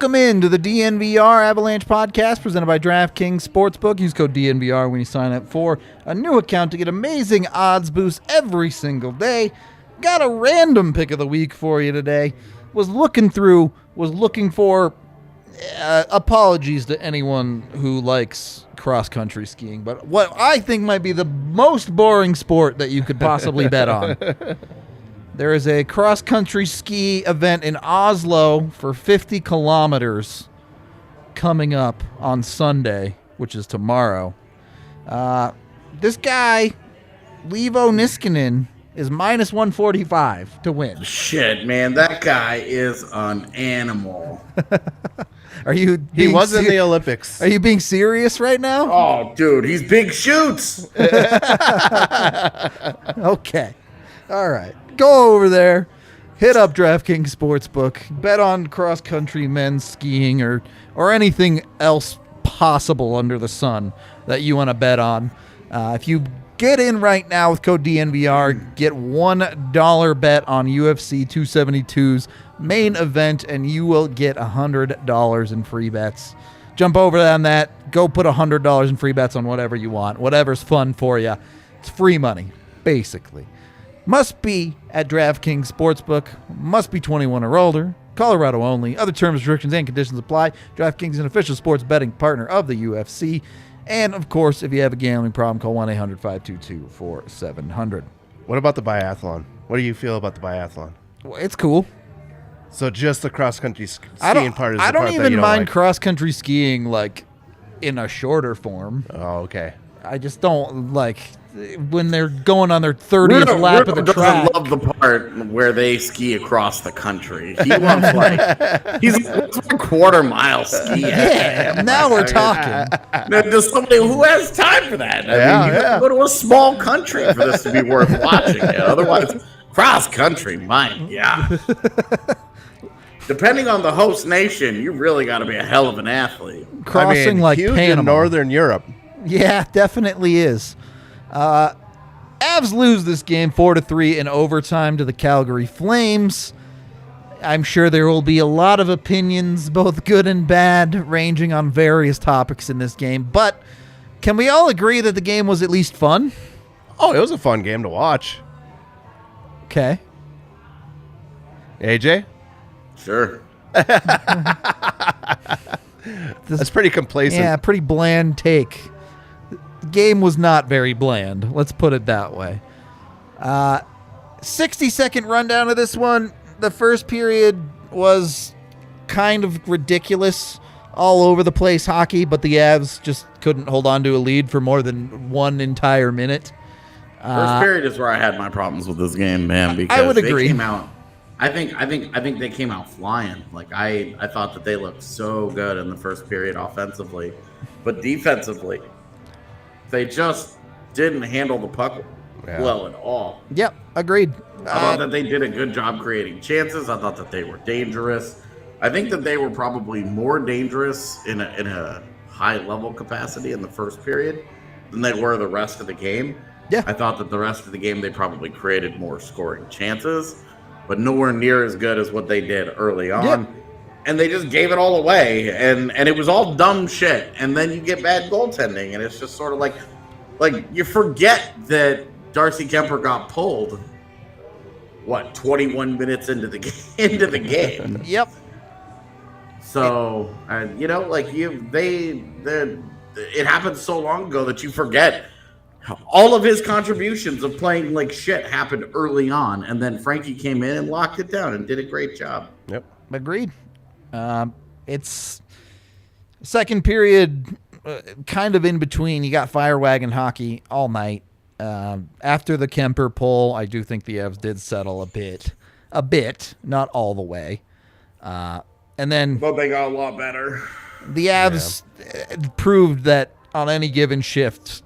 Welcome into the DNVR Avalanche podcast presented by DraftKings Sportsbook. Use code DNVR when you sign up for a new account to get amazing odds boosts every single day. Got a random pick of the week for you today. Was looking for apologies to anyone who likes cross-country skiing, but what I think might be the most boring sport that you could possibly bet on. There is a cross-country ski event in Oslo for 50 kilometers coming up on Sunday, which is tomorrow. This guy, Leivo Niskanen, is minus 145 to win. Shit, man, that guy is an animal. Are you? He was in the Olympics. Are you being serious right now? Oh, dude, he's big shoots. Okay. All right. Go over there, hit up DraftKings Sportsbook, bet on cross-country men's skiing or anything else possible under the sun that you want to bet on. If you get in right now with code DNVR, get $1 bet on UFC 272's main event, and you will get $100 in free bets. Jump over on that. Go put $100 in free bets on whatever you want. Whatever's fun for you. It's free money, basically. Must be at DraftKings Sportsbook. Must be 21 or older. Colorado only. Other terms, restrictions, and conditions apply. DraftKings is an official sports betting partner of the UFC. And, of course, if you have a gambling problem, call 1-800-522-4700. What about the biathlon? What do you feel about the biathlon? Well, it's cool. So just the cross-country skiing part is the I don't part even that you don't mind like? cross-country skiing, like, in a shorter form. Oh, okay. I just don't like when they're going on their 30th lap of the track. Doesn't love the part where they ski across the country. He wants he's a quarter-mile ski. Yeah, now we're talking. Now, there's somebody who has time for that. I mean, you have to go to a small country for this to be worth watching. Otherwise, cross-country, my God. Depending on the host nation, you really got to be a hell of an athlete. Crossing like huge Panama. in Northern Europe. Yeah, definitely is. Avs lose this game 4-3 in overtime to the Calgary Flames. I'm sure there will be a lot of opinions, both good and bad, ranging on various topics in this game. But can we all agree that the game was at least fun? Oh, it was a fun game to watch. Okay. AJ? Sure. That's pretty complacent. Yeah, pretty bland take. The game was not very bland. Let's put it that way. 60-second rundown of this one. The first period was kind of ridiculous, all over the place hockey, but the Avs just couldn't hold on to a lead for more than one entire minute. First period is where I had my problems with this game, man. Because I would agree. They came out, I think they came out flying. Like I thought that they looked so good in the first period offensively, but defensively, they just didn't handle the puck well at all. Yep, agreed. I thought that they did a good job creating chances. I thought that they were dangerous. I think that they were probably more dangerous in a high level capacity in the first period than they were the rest of the game. Yeah. I thought that the rest of the game they probably created more scoring chances, but nowhere near as good as what they did early on. Yep. And they just gave it all away, and it was all dumb shit. And then you get bad goaltending, and it's just sort of like you forget that Darcy Kuemper got pulled. 21 minutes into the game? Yep. So it happened so long ago that you forget all of his contributions of playing like shit happened early on, and then Frankie came in and locked it down and did a great job. Yep, agreed. It's second period, kind of in between. You got fire wagon hockey all night. After the Kuemper pull, I do think the Avs did settle a bit, not all the way. And then, but they got a lot better. The Avs proved that on any given shift,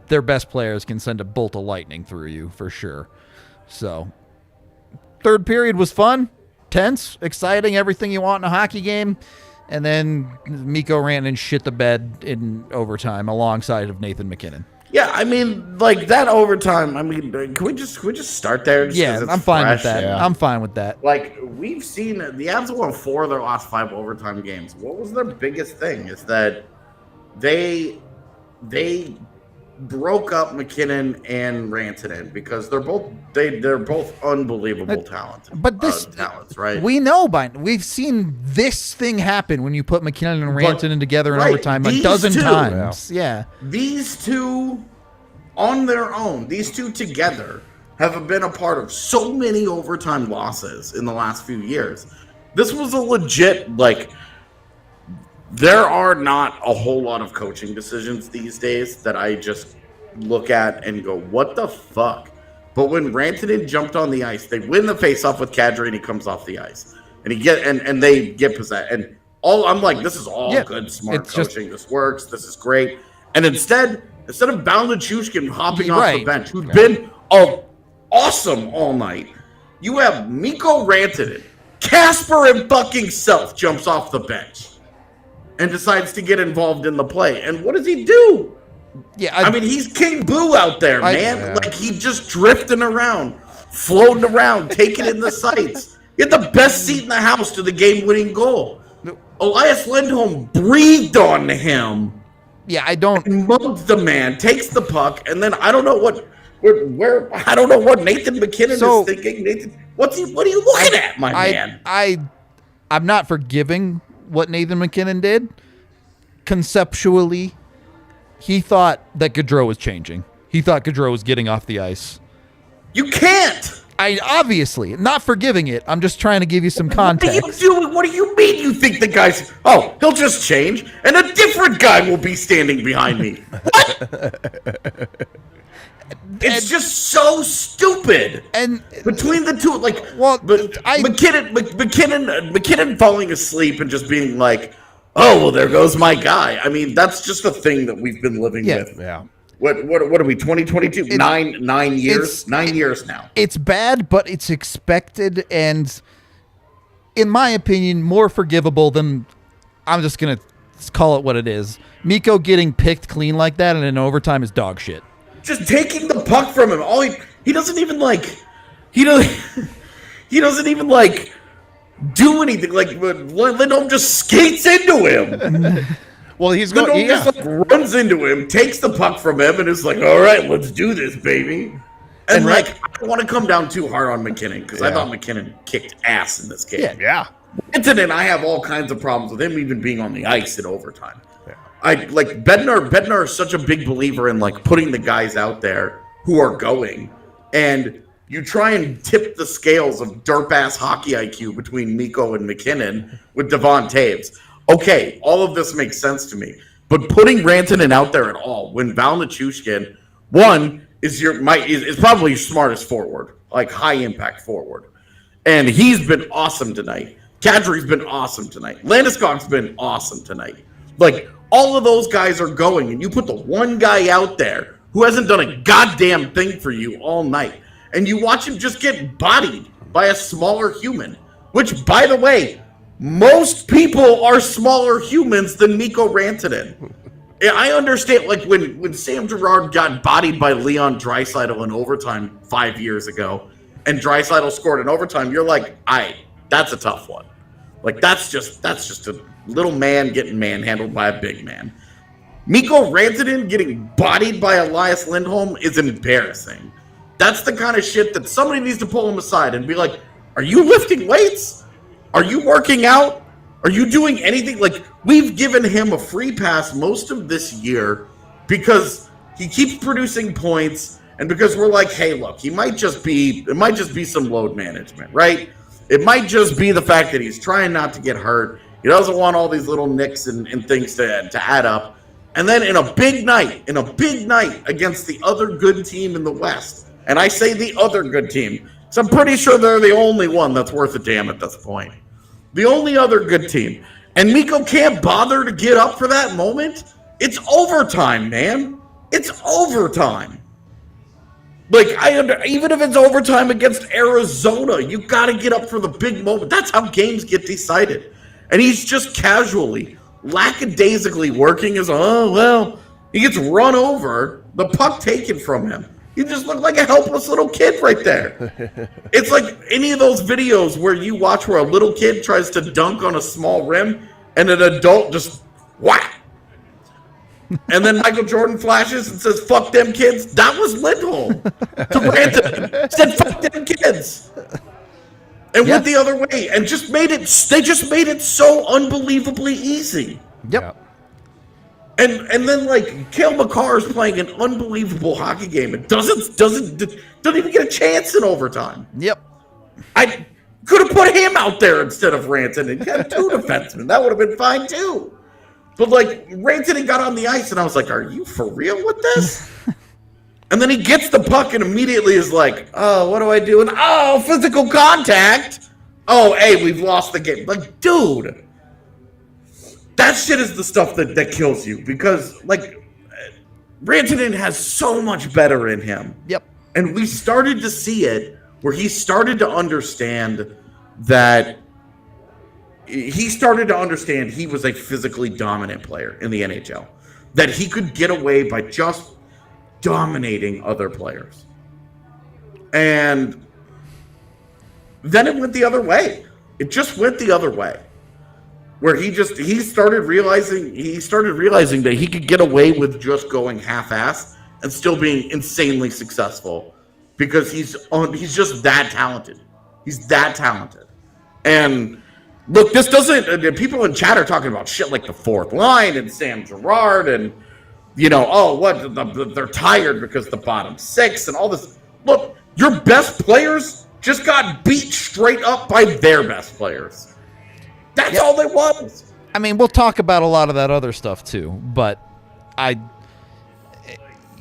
their best players can send a bolt of lightning through you for sure. So, third period was fun, tense, exciting, everything you want in a hockey game. And then Mikko ran and shit the bed in overtime alongside of Nathan MacKinnon. Yeah, I mean, like that overtime. I mean, can we just start there? Just Yeah, 'cause it's I'm fine with fresh? that. Yeah. I'm fine with that. Like we've seen, the Avs have won 4 of their last 5 overtime games. What was their biggest thing? Is that they broke up McKinnon and Rantanen because they're both unbelievable talent. But this talents, right? we've seen this thing happen when you put McKinnon and Rantanen together in overtime a dozen times. Yeah. These two on their own, these two together have been a part of so many overtime losses in the last few years. This was a legit, like, there are not a whole lot of coaching decisions these days that I just look at and go, what the fuck? But when Rantanen jumped on the ice, they win the faceoff with Kadri and he comes off the ice. And they get possessed. And I'm like, this is all good, smart coaching. This works. This is great. And instead of NICHUSHKIN hopping off the bench, who's been awesome all night, you have Mikko Rantanen. Casper and fucking self jumps off the bench and decides to get involved in the play. And what does he do? Yeah, I mean, he's King Boo out there, man. Like, he just drifting around, floating around, taking in the sights. He had the best seat in the house to the game-winning goal. Elias Lindholm breathed on him. Yeah, I don't... Mugged the man, takes the puck, and then I don't know what Nathan McKinnon is thinking. Nathan, what are you looking at, my man? I'm not forgiving what Nathan McKinnon did. Conceptually, he thought that Gaudreau was changing. He thought Gaudreau was getting off the ice. You can't. I obviously not forgiving it. I'm just trying to give you some context. What are you doing? What do you mean you think the guy's... Oh, he'll just change, and a different guy will be standing behind me. What? It's just so stupid. And between the two, like, McKinnon falling asleep and just being like, "Oh, well, there goes my guy." I mean, that's just a thing that we've been living with. Yeah. What are we? 2022? 9 years. 9 years now. It's bad, but it's expected, and in my opinion, more forgivable than. I'm just gonna call it what it is. Mikko getting picked clean like that and in overtime is dog shit. Just taking the puck from him. He doesn't even he doesn't even do anything. Like Lindholm just skates into him. Well, Lindholm just runs into him, takes the puck from him, and is like, "All right, let's do this, baby." And I don't want to come down too hard on McKinnon because I thought McKinnon kicked ass in this game. Yeah. And I have all kinds of problems with him even being on the ice in overtime. Bednar is such a big believer in putting the guys out there who are going, and you try and tip the scales of derp-ass hockey IQ between Mikko and McKinnon with Devon Taves. Okay, all of this makes sense to me, but putting Rantanen out there at all when Val Nichushkin, one, is probably your smartest forward, high impact forward, and he's been awesome tonight. Kadri's been awesome tonight. Landeskog's been awesome tonight. All of those guys are going, and you put the one guy out there who hasn't done a goddamn thing for you all night, and you watch him just get bodied by a smaller human, which, by the way, most people are smaller humans than Mikko Rantanen. I understand, when Sam Girard got bodied by Leon Draisaitl in overtime 5 years ago, and Draisaitl scored in overtime, you're like, that's a tough one. That's just a little man getting manhandled by a big man. Mikko Rantanen getting bodied by Elias Lindholm is embarrassing. That's the kind of shit that somebody needs to pull him aside and be like, are you lifting weights? Are you working out? Are you doing anything? We've given him a free pass most of this year because he keeps producing points and because we're like, hey, look, it might just be some load management, right? It might just be the fact that he's trying not to get hurt. He doesn't want all these little nicks and things to add up. And then in a big night against the other good team in the West, and I say the other good team, so I'm pretty sure they're the only one that's worth a damn at this point. The only other good team. And Mikko can't bother to get up for that moment? It's overtime, man. It's overtime. Even if it's overtime against Arizona, you got to get up for the big moment. That's how games get decided. And he's just casually, lackadaisically working he gets run over the puck taken from him. He just looked like a helpless little kid right there. It's like any of those videos where you watch where a little kid tries to dunk on a small rim and an adult just whack. And then Michael Jordan flashes and says, "Fuck them kids." That was Lindholm to Rantanen. Said, "Fuck them kids." And went the other way and they just made it so unbelievably easy. Yep. And then like Cale Makar is playing an unbelievable hockey game and doesn't even get a chance in overtime. Yep. I could have put him out there instead of Rantanen and got 2 defensemen. That would have been fine too. But like Rantanen got on the ice and I was like, "Are you for real with this?" And then he gets the puck and immediately is like, "Oh, what do I do?" And physical contact. Oh, hey, we've lost the game. Like, dude. That shit is the stuff that kills you because, like, Rantanen has so much better in him. Yep. And we started to see it where he started to understand that he was a physically dominant player in the NHL. That he could get away by just dominating other players. And then it went the other way. It just went the other way. Where he started realizing that he could get away with just going half-ass and still being insanely successful because he's just that talented. He's that talented. And look, this doesn't. People in chat are talking about shit like the fourth line and Sam Girard and they're tired because the bottom 6 and all this. Look, your best players just got beat straight up by their best players. That's all they was. I mean, we'll talk about a lot of that other stuff too, but I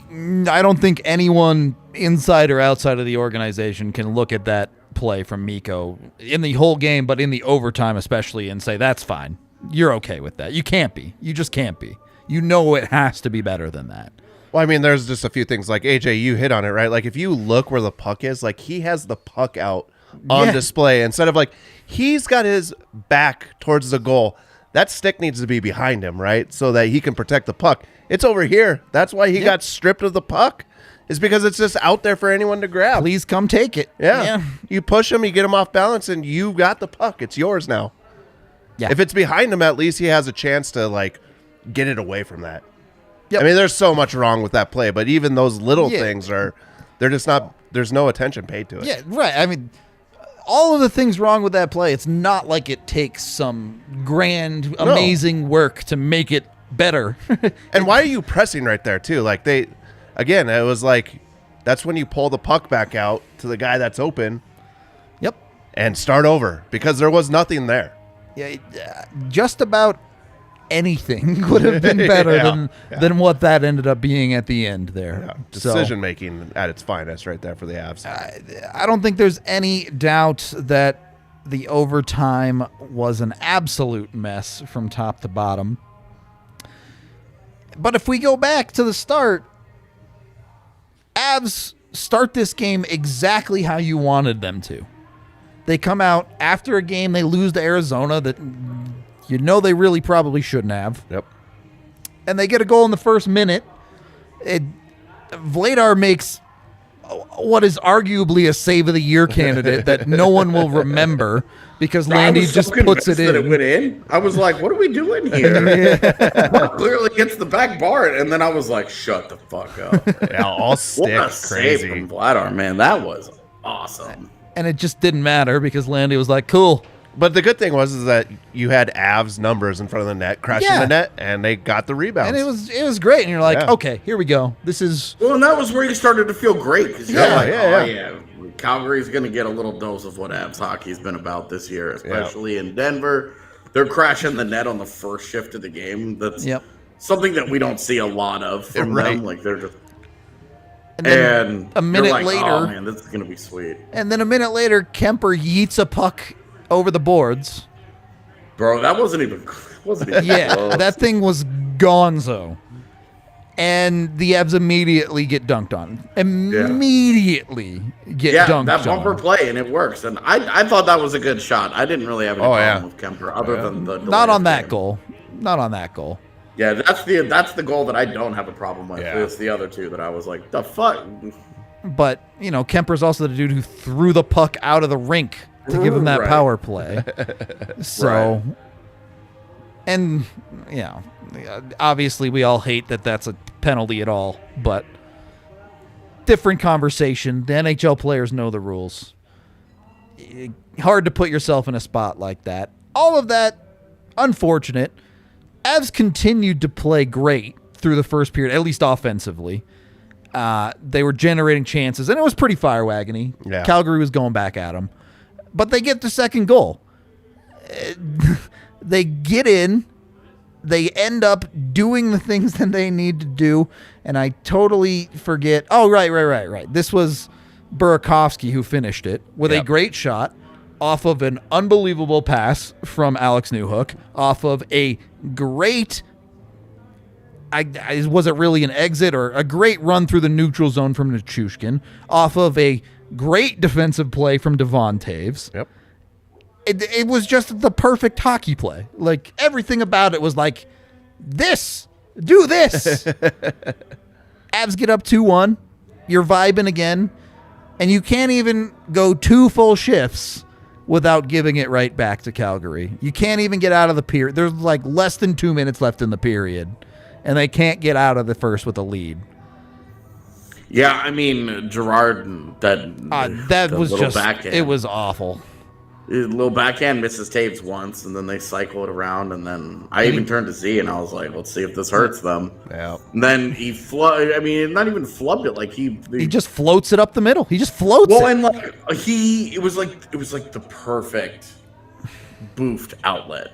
don't think anyone inside or outside of the organization can look at that play from Mikko in the whole game, but in the overtime especially, and say, "That's fine. You're okay with that." You can't be. You just can't be. You know it has to be better than that. Well, I mean, there's just a few things. Like, AJ, you hit on it, right? Like, if you look where the puck is, like, he has the puck out on display instead of, like, he's got his back towards the goal. That stick needs to be behind him, right? So that he can protect the puck. It's over here. That's why he got stripped of the puck, is because it's just out there for anyone to grab. Please come take it. Yeah. You push him, you get him off balance, and you got the puck. It's yours now. Yeah. If it's behind him, at least he has a chance to, like, get it away from that. Yep. I mean, there's so much wrong with that play, but even those little things they're just not, there's no attention paid to it. Yeah, right. I mean, all of the things wrong with that play, it's not like it takes some grand, amazing work to make it better. And why are you pressing right there, too? Like, it was like, that's when you pull the puck back out to the guy that's open. Yep. And start over, because there was nothing there. Yeah, just about anything would have been better than what that ended up being at the end there. Yeah. Decision-making at its finest right there for the Avs. I don't think there's any doubt that the overtime was an absolute mess from top to bottom. But if we go back to the start, Avs start this game exactly how you wanted them to. They come out after a game they lose to Arizona that they really probably shouldn't have. Yep. And they get a goal in the first minute. Vladar makes what is arguably a save of the year candidate that no one will remember because Landy just puts it in. That it went in. I was like, "What are we doing here?" Clearly hits the back bar, and then I was like, "Shut the fuck up!" Yeah, all stick what a crazy save from Vladar, man. That was awesome. And it just didn't matter because Landy was like, "Cool." But the good thing was that you had Avs numbers in front of the net, crashing the net, and they got the rebounds. And it was great. And you're like, okay, here we go. This is... Well, and that was where you started to feel great. Because you're like, Calgary's going to get a little dose of what Avs hockey's been about this year, especially in Denver. They're crashing the net on the first shift of the game. That's something that we don't see a lot of from them. Like, they're just... And a minute later... Oh, man, this is going to be sweet. And then a minute later, Kuemper yeets a puck over the boards. Bro, that wasn't even close. That thing was gonzo. And the Avs immediately get dunked on. Immediately get dunked on. That bumper play, and it works. And I thought that was a good shot. I didn't really have any problem with Kuemper other than the Not on that goal. Not on that goal. Yeah, that's the goal that I don't have a problem with. Yeah. It's the other two that I was like, the fuck. But, Kemper's also the dude who threw the puck out of the rink to give him that Right. power play. So, Right. and, obviously we all hate that that's a penalty at all, but different conversation. The NHL players know the rules. Hard to put yourself in a spot like that. All of that, unfortunate. Avs continued to play great through the first period, at least offensively. They were generating chances, and it was pretty fire-wagony. Yeah. Calgary was going back at them. But they get the second goal. They get in. They end up doing the things that they need to do, and I totally forget. Oh, right. This was Burakovsky who finished it with a great shot off of an unbelievable pass from Alex Newhook, off of a great, was it really an exit or a great run through the neutral zone from Nichushkin, off of a great defensive play from Devon Taves. Yep. It was just the perfect hockey play. Like, everything about it was like, do this. Avs get up 2-1. You're vibing again. And you can't even go 2 full shifts without giving it right back to Calgary. You can't even get out of the period. There's like less than 2 minutes left in the period. And they can't get out of the first with a lead. Yeah, I mean, Girard, that was just, backhand. it was awful. A little backhand misses Taves once, and then they cycle it around, and then I even turned to Z, and I was like, let's see if this hurts them. Yeah. And then he not even flubbed it, like he just floats it up the middle. He just floats well, it. and like it was like the perfect boofed outlet.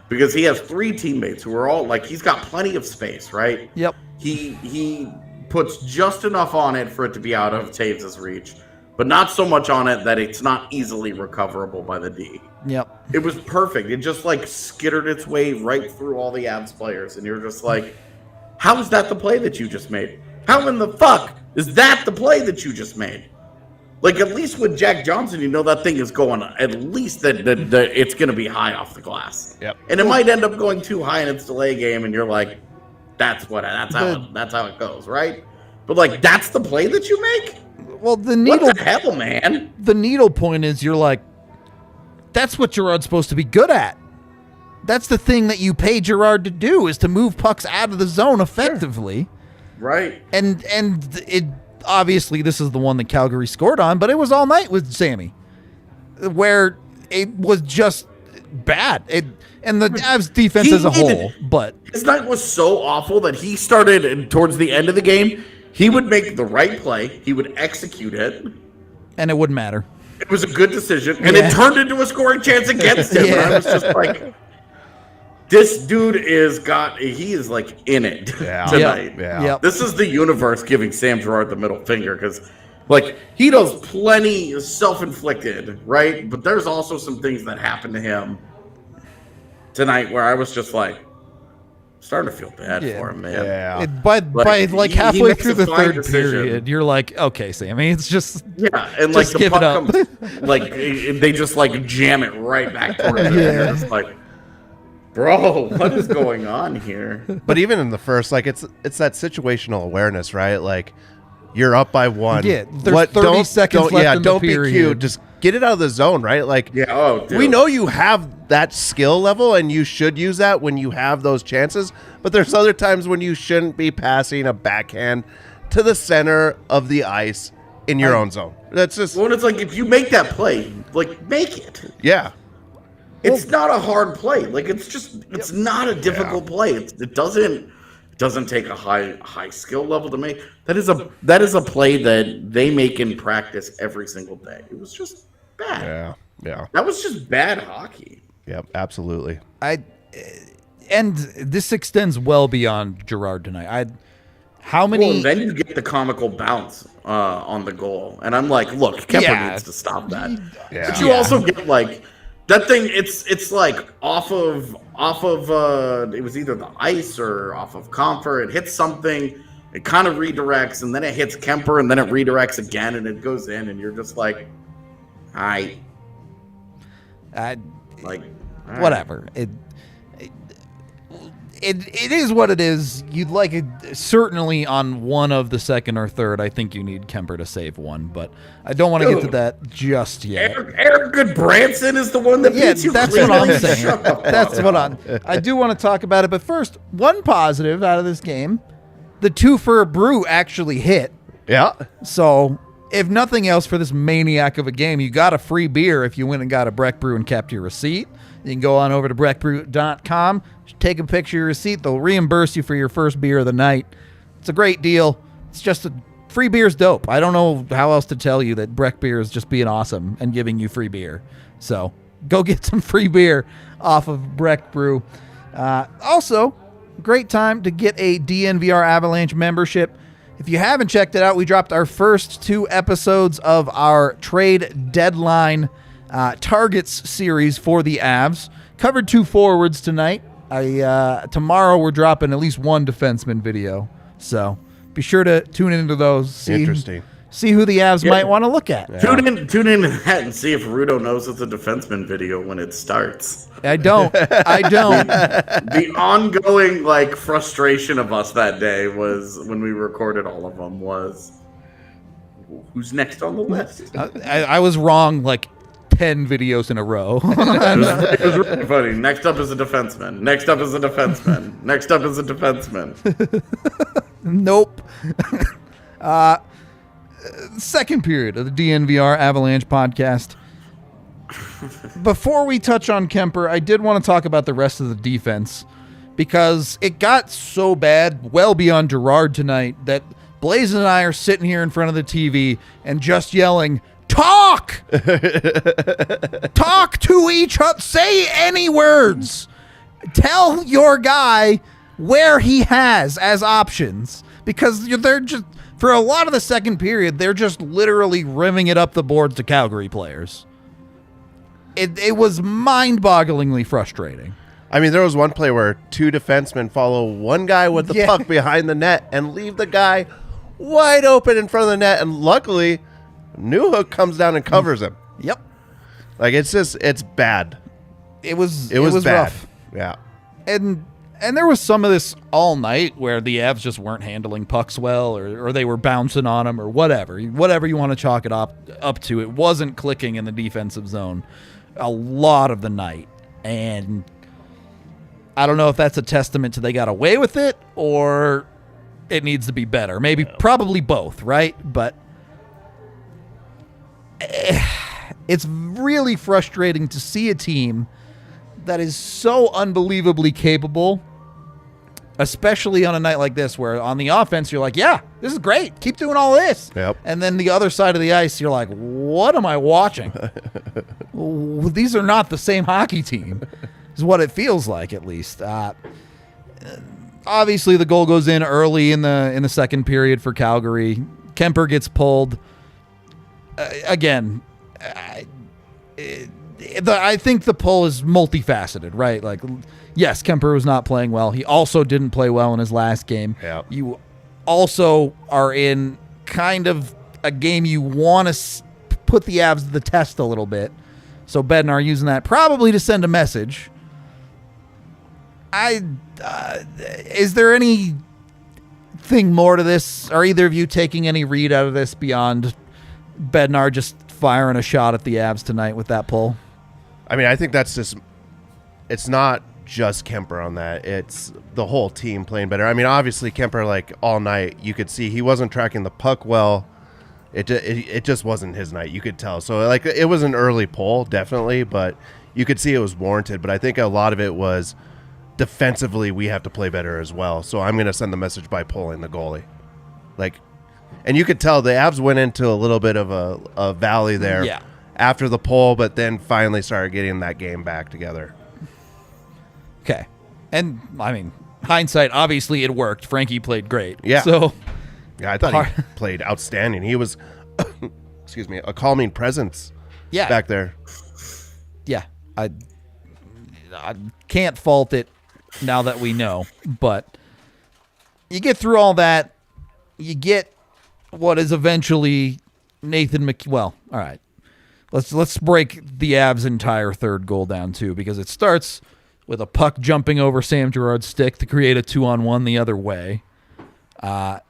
Because he has 3 teammates who are all like, he's got plenty of space, right? Yep. He puts just enough on it for it to be out of Taves' reach, but not so much on it that it's not easily recoverable by the D. Yep. It was perfect. It just like skittered its way right through all the Avs players, and you're just like, how is that the play that you just made? How in the fuck is that the play that you just made? Like, at least with Jack Johnson, you know that thing is going, at least that it's going to be high off the glass. Yep. And it might end up going too high in its delay game, and you're like, that's how it goes, right? But like, that's the play that you make? Well, the needle. What the hell, man? The needle point is you're like, that's what Girard's supposed to be good at. That's the thing that you pay Girard to do, is to move pucks out of the zone effectively. Sure. Right. And it obviously this is the one that Calgary scored on, but it was all night with Sammy, where it was just bad. And the Avs defense as a whole, but his night was so awful that he started towards the end of the game. He would make the right play. He would execute it. And it wouldn't matter. It was a good decision. And it turned into a scoring chance against him. And I was just like, this dude he is like in it tonight. Yeah. Yep. This is the universe giving Sam Girard the middle finger, because like, he does plenty self-inflicted, right? But there's also some things that happened to him tonight where I was just like, starting to feel bad for him, man. Yeah. By like halfway makes through a the fine third decision. period, you're like, okay, Sammy, it's just And like just the give puck it up. comes, like they just like jam it right back towards him. Yeah. And it's like, bro, what is going on here? But even in the first, like, it's that situational awareness, right? Like, you're up by 1. Yeah, there's 30 seconds left in the don't period. be cute. Just get it out of the zone, right? Like, Dude. we know you have that skill level, and you should use that when you have those chances. But there's other times when you shouldn't be passing a backhand to the center of the ice in your own zone. That's just, Well, it's like, if you make that play, like, make it. yeah. It's not a hard play. Like, it's not a difficult play. It doesn't take a high skill level to make. That is a play that they make in practice every single day. It was just bad. Yeah. That was just bad hockey. Yep, absolutely. And this extends well beyond Girard tonight. How many? Well, then you get the comical bounce on the goal, and I'm like, look, Kemper needs to stop that. Yeah. But you also get like that thing. It's like off of it was either the ice or off of Comfer. It hits something. It kind of redirects, and then it hits Kemper, and then it redirects again, and it goes in, and you're just like, Whatever. it is what it is. You'd like it certainly on one of the second or third. I think you need Kuemper to save one, but I don't want to get to that just yet. Eric Goodbranson is the one that beats you. That's what I'm cleanly. saying. Shut up. That's what I do want to talk about it, but first, one positive out of this game: the 2 for a brew actually hit. Yeah. So, if nothing else for this maniac of a game, you got a free beer if you went and got a Breck Brew and kept your receipt. You can go on over to breckbrew.com, take a picture of your receipt. They'll reimburse you for your first beer of the night. It's a great deal. It's just free beer's dope. I don't know how else to tell you that Breck Beer is just being awesome and giving you free beer. So, go get some free beer off of Breck Brew. Also, great time to get a DNVR Avalanche membership. If you haven't checked it out, we dropped our first 2 episodes of our trade deadline targets series for the Avs. Covered 2 forwards tonight. Tomorrow we're dropping at least 1 defenseman video. So be sure to tune into those. Interesting. See who the Avs might want to look at. Yeah. Tune in to that and see if Rudo knows it's a defenseman video when it starts. I don't. The ongoing frustration of us that day was when we recorded all of them was who's next on the list. I was wrong 10 videos in a row. It was really funny. Next up is a defenseman. Next up is a defenseman. Next up is a defenseman. Nope. Second period of the DNVR Avalanche podcast. Before we touch on Kuemper, I did want to talk about the rest of the defense because it got so bad, well beyond Girard tonight, that Blais and I are sitting here in front of the TV and just yelling, "Talk! Talk to each other. Say any words. Tell your guy where he has as options." Because they're just, for a lot of the second period, they're just literally rimming it up the boards to Calgary players. It was mind-bogglingly frustrating. I mean, there was one play where 2 defensemen follow one guy with the puck behind the net and leave the guy wide open in front of the net, and luckily, Newhook comes down and covers him. Yep. It's bad. It was bad. rough. Yeah. And there was some of this all night where the Avs just weren't handling pucks well, or they were bouncing on them, or whatever you want to chalk it up to. It wasn't clicking in the defensive zone a lot of the night, and I don't know if that's a testament to they got away with it or it needs to be better. Probably both, right? But it's really frustrating to see a team that is so unbelievably capable, especially on a night like this where on the offense you're like, yeah, this is great. Keep doing all this. Yep. And then the other side of the ice, you're like, what am I watching? These are not the same hockey team, is what it feels like, at least. Obviously, the goal goes in early in the second period for Calgary. Kuemper gets pulled. Again, I think the pull is multifaceted, right? Yes, Kuemper was not playing well. He also didn't play well in his last game. Yeah. You also are in kind of a game you want to put the Avs to the test a little bit. So Bednar using that probably to send a message. Is there anything more to this? Are either of you taking any read out of this beyond Bednar just firing a shot at the Avs tonight with that pull? I mean, I think that's just, it's not just Kuemper on that. It's the whole team playing better. I mean, obviously Kuemper, all night, you could see he wasn't tracking the puck well. It just wasn't his night. You could tell. So, it was an early pull, definitely, but you could see it was warranted. But I think a lot of it was defensively we have to play better as well. So I'm going to send the message by pulling the goalie. And you could tell the Avs went into a little bit of a valley there after the pull, but then finally started getting that game back together. Okay. And, I mean, hindsight, obviously it worked. Frankie played great. Yeah. So, yeah, I thought he played outstanding. He was, excuse me, a calming presence back there. Yeah. I can't fault it now that we know. But you get through all that, you get what is eventually Nathan Well, all right. Let's break the Avs' entire third goal down, too, because it starts with a puck jumping over Sam Girard's stick to create a 2-on-1 the other way. And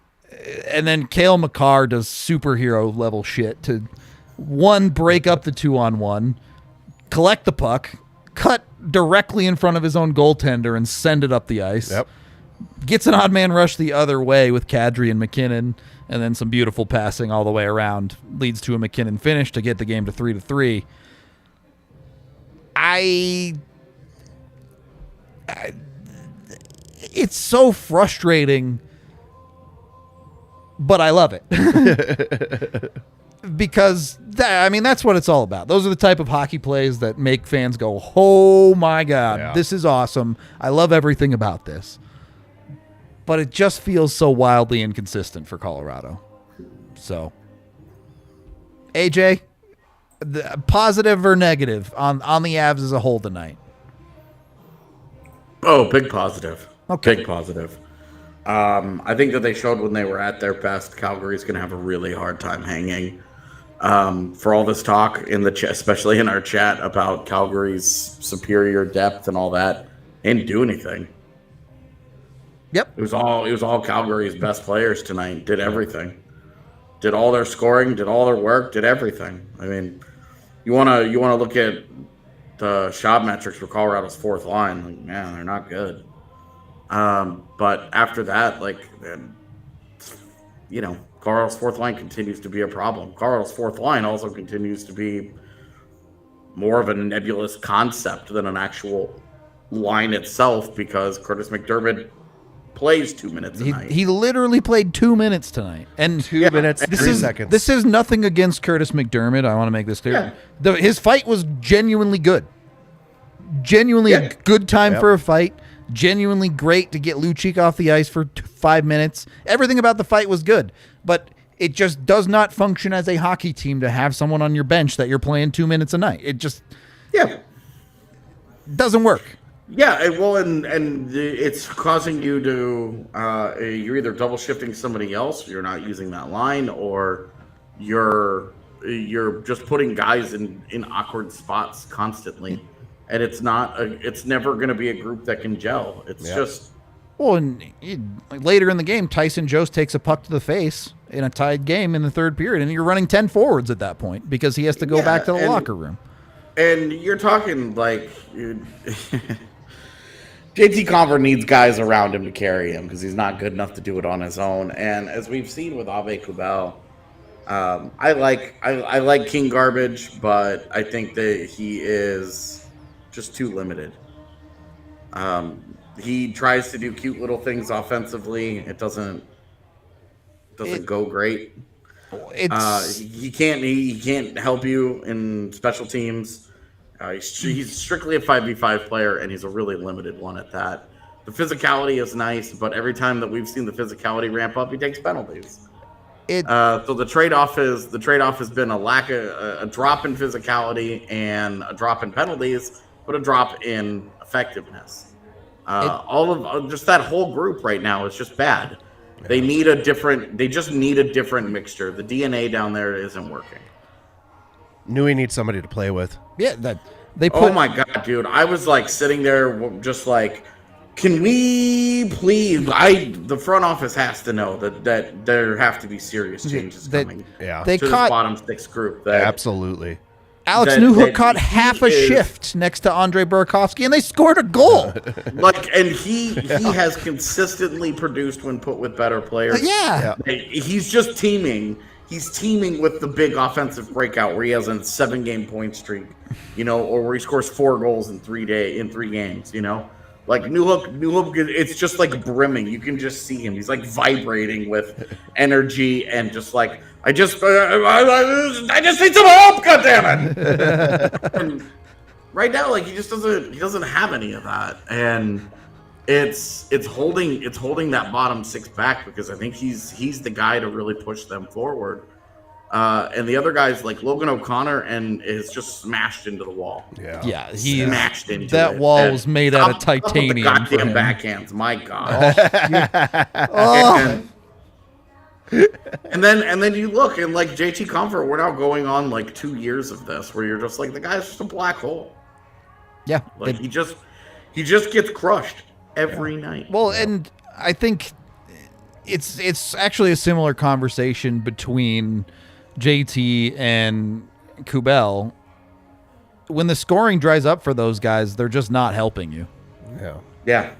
then Cale Makar does superhero level shit to, one, break up the 2-on-1, collect the puck, cut directly in front of his own goaltender and send it up the ice. Yep. Gets an odd man rush the other way with Kadri and McKinnon, and then some beautiful passing all the way around leads to a McKinnon finish to get the game to 3-3. It's so frustrating, but I love it. Because, that's what it's all about. Those are the type of hockey plays that make fans go, oh my God, This is awesome. I love everything about this. But it just feels so wildly inconsistent for Colorado. So, AJ, positive or negative on the Avs as a whole tonight? Oh, big positive. Okay. Big positive. I think that they showed when they were at their best, Calgary's going to have a really hard time hanging. For all this talk in the especially in our chat about Calgary's superior depth and all that, didn't do anything. Yep. It was all Calgary's best players tonight. Did everything. Did all their scoring, did all their work, did everything. I mean, you wanna look at the shot metrics for Colorado's fourth line. Like, man, they're not good. But after that, Colorado's fourth line continues to be a problem. Colorado's fourth line also continues to be more of a nebulous concept than an actual line itself because Curtis McDermott plays 2 minutes a night. He literally played 2 minutes tonight. And 2 minutes, 3 seconds. This is nothing against Curtis McDermott. I want to make this clear. Yeah. His fight was genuinely good. Genuinely a good time for a fight. Genuinely great to get Lucic off the ice for 5 minutes. Everything about the fight was good. But it just does not function as a hockey team to have someone on your bench that you're playing 2 minutes a night. It just doesn't work. Yeah, well, and it's causing you to you're either double shifting somebody else, you're not using that line, or you're just putting guys in awkward spots constantly, and it's never going to be a group that can gel. It's just later in the game, Tyson Jost takes a puck to the face in a tied game in the third period, and you're running 10 forwards at that point because he has to go back to the locker room. And you're talking like. JT Compher needs guys around him to carry him because he's not good enough to do it on his own. And as we've seen with Ave Kubel, I like King Garbage, but I think that he is just too limited. He tries to do cute little things offensively. It doesn't go great. He can't help you in special teams. He's strictly a 5v5 player, and he's a really limited one at that. The physicality is nice, but every time that we've seen the physicality ramp up, he takes penalties. So the trade-off has been a drop in physicality and a drop in penalties, but a drop in effectiveness. All of just that whole group right now is just bad. They just need a different mixture. The DNA down there isn't working. Nui needs somebody to play with. Yeah, oh my God, dude! I was sitting there, just can we please? The front office has to know that there have to be serious changes coming. Yeah, to this bottom six group. Absolutely. Alex Newhook caught half a shift next to Andre Burakovsky, and they scored a goal. And he has consistently produced when put with better players. Yeah. He's just teaming. He's teaming with the big offensive breakout where he has a 7-game point streak, or where he scores 4 goals in 3 games, Newhook, it's just brimming. You can just see him. He's vibrating with energy and just I just need some help, goddammit. And right now, he doesn't have any of that. And it's holding that bottom six back because I think he's the guy to really push them forward. And the other guys like Logan O'Connor and is just smashed into the wall. Yeah, he smashed into that it. wall And was made out of titanium. Up with the goddamn backhands, my God. And then you look and JT Compher, we're now going on 2 years of this where you're just the guy's just a black hole. Yeah, He just gets crushed every night. Well, and I think it's actually a similar conversation between JT and Kubel. When the scoring dries up for those guys, they're just not helping you. Yeah.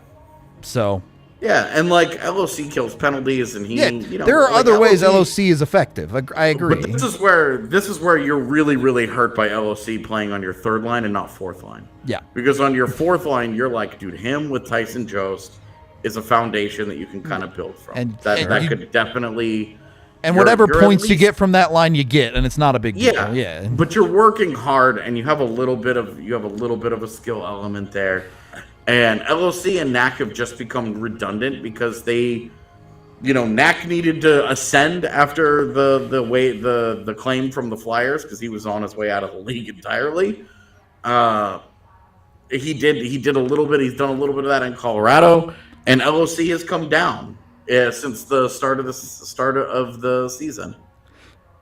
So. Yeah, and like LOC kills penalties, and he. There are other ways LOC is effective. I agree. But this is where you're really, really hurt by LOC playing on your third line and not fourth line. Yeah. Because on your fourth line, you're like, dude, him with Tyson Jost is a foundation that you can kind of build from. And that could definitely. And whatever points you get from that line, you get, and it's not a big deal. Yeah. But you're working hard, and you have a little bit of a skill element there. And LOC and NAC have just become redundant because they, NAC needed to ascend after the claim from the Flyers because he was on his way out of the league entirely. He did a little bit. He's done a little bit of that in Colorado, and LOC has come down since the start of the season.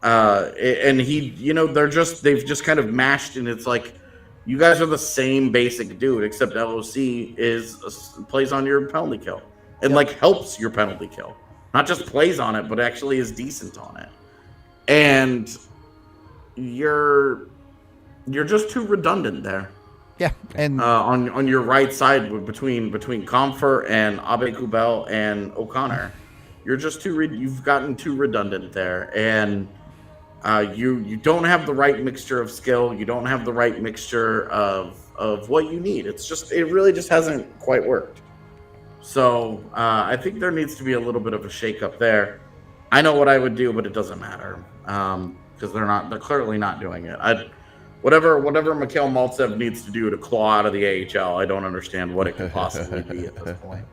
And they've just kind of mashed, and it's like. You guys are the same basic dude, except LOC plays on your penalty kill and helps your penalty kill, not just plays on it, but actually is decent on it. And you're just too redundant there. Yeah, and on your right side between Comfort and Abe Kubel and O'Connor, you're just you've gotten too redundant there, and. You don't have the right mixture of skill. You don't have the right mixture of what you need. It really just hasn't quite worked. So I think there needs to be a little bit of a shakeup there. I know what I would do, but it doesn't matter because they're clearly not doing it. Whatever Mikhail Maltsev needs to do to claw out of the AHL, I don't understand what it could possibly be at this point.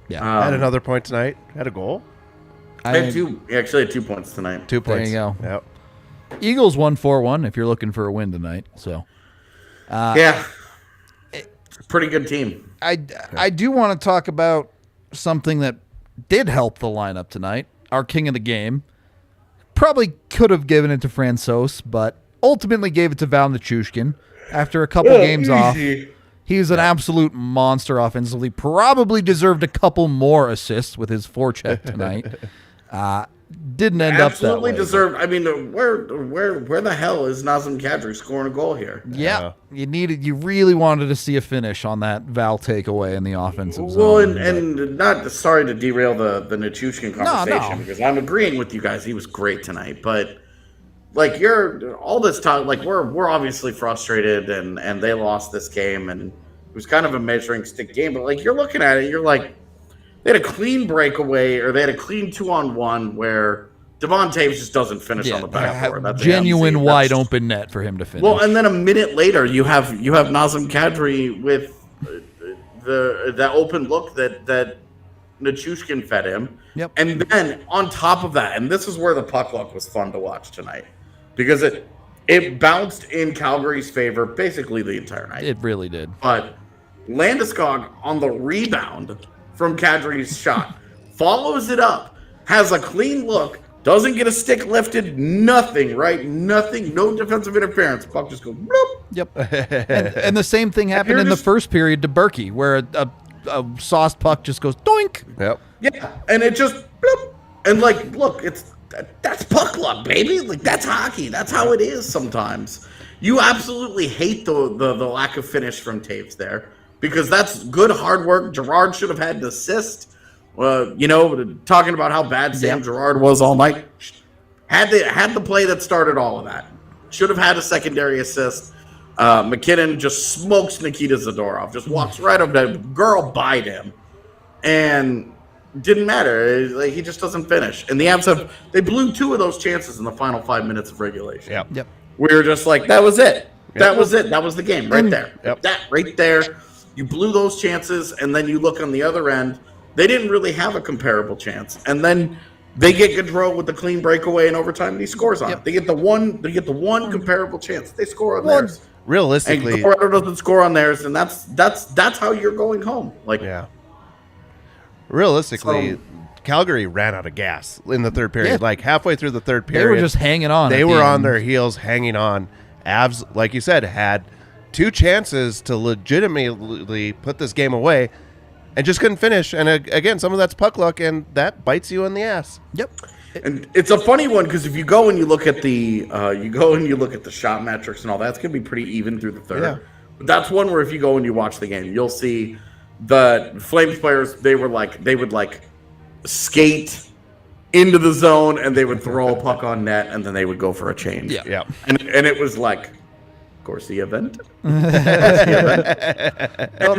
Yeah, had another point tonight. Had a goal. I had two. Actually, had 2 points tonight. 2 points. There you go. Yep. Eagles won 4-1 if you're looking for a win tonight. So, pretty good team. I do want to talk about something that did help the lineup tonight. Our king of the game probably could have given it to Francouz, but ultimately gave it to Val Nichushkin after a couple games off. He was an absolute monster offensively. Probably deserved a couple more assists with his forecheck tonight. Didn't end up that way. Absolutely deserved. I mean, where the hell is Nazem Kadri scoring a goal here? Yeah, you really wanted to see a finish on that Val takeaway in the offensive zone. Well, and not sorry to derail the Nichushkin conversation because I'm agreeing with you guys. He was great tonight, but you're all this talk. We're obviously frustrated, and they lost this game, and it was kind of a measuring stick game. But you're looking at it, you're like. They had a clean breakaway, or they had a clean 2-on-1 where Devon Taves just doesn't finish on the backboard. That's genuine wide open net for him to finish. Well, and then a minute later, you have Nazem Kadri with the open look that Nichushkin fed him. Yep. And then on top of that, and this is where the puck luck was fun to watch tonight, because it bounced in Calgary's favor basically the entire night. It really did. But Landeskog on the rebound from Kadri's shot, follows it up, has a clean look, doesn't get a stick lifted, nothing, right? Nothing, no defensive interference. Puck just goes, bloop. Yep. and the same thing happened in the first period to Berkey, where a sauced puck just goes doink. Yep. Yeah, and it just bloop. And look, that's puck luck, baby. That's hockey. That's how it is sometimes. You absolutely hate the lack of finish from Taves there. Because that's good hard work. Girard should have had an assist. Talking about how bad Sam Girard was all night. Had the play that started all of that. Should have had a secondary assist. McKinnon just smokes Nikita Zadorov. Just walks right up to girl by him. And didn't matter. He just doesn't finish. And the Avs they blew 2 of those chances in the final 5 minutes of regulation. Yep. We were just like, that was it. That was it. That was the game right there. Yep. That right there. You blew those chances, and then you look on the other end. They didn't really have a comparable chance, and then they get Gaudreau with the clean breakaway in overtime, and he scores on it. They get the one comparable chance. They score on theirs. Realistically, and Colorado doesn't score on theirs, and that's how you're going home. Realistically, Calgary ran out of gas in the third period. Halfway through the third period, they were just hanging on. They were on their heels, hanging on. Avs, like you said, had 2 chances to legitimately put this game away and just couldn't finish. And again, some of that's puck luck, and that bites you in the ass. Yep. And it's a funny one because if you go and you look at the shot metrics and all that, it's gonna be pretty even through the third. Yeah. But that's one where if you go and you watch the game, you'll see the Flames players. They would skate into the zone and they would throw a puck on net and then they would go for a change. Yeah. And it was like, of course, the event. And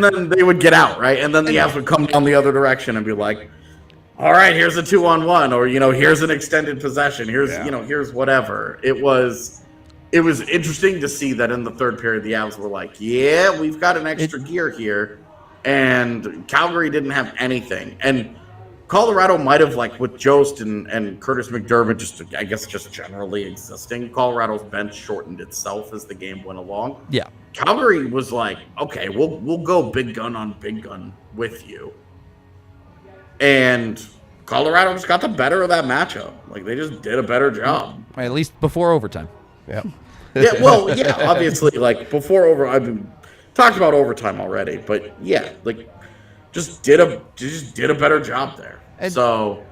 then they would get out, right? And then the Avs would come down the other direction and be like, all right, here's a 2-on-1, or here's an extended possession. Here's whatever. It was interesting to see that in the third period, the Avs were like, yeah, we've got an extra gear here, and Calgary didn't have anything. And Colorado might have, with Jost and Curtis McDermott, just generally existing. Colorado's bench shortened itself as the game went along. Yeah. Calgary was like, okay, we'll go big gun on big gun with you. And Colorado just got the better of that matchup. They just did a better job. At least before overtime. Yeah. Obviously, before I've talked about overtime already, but yeah, just did a better job there. And so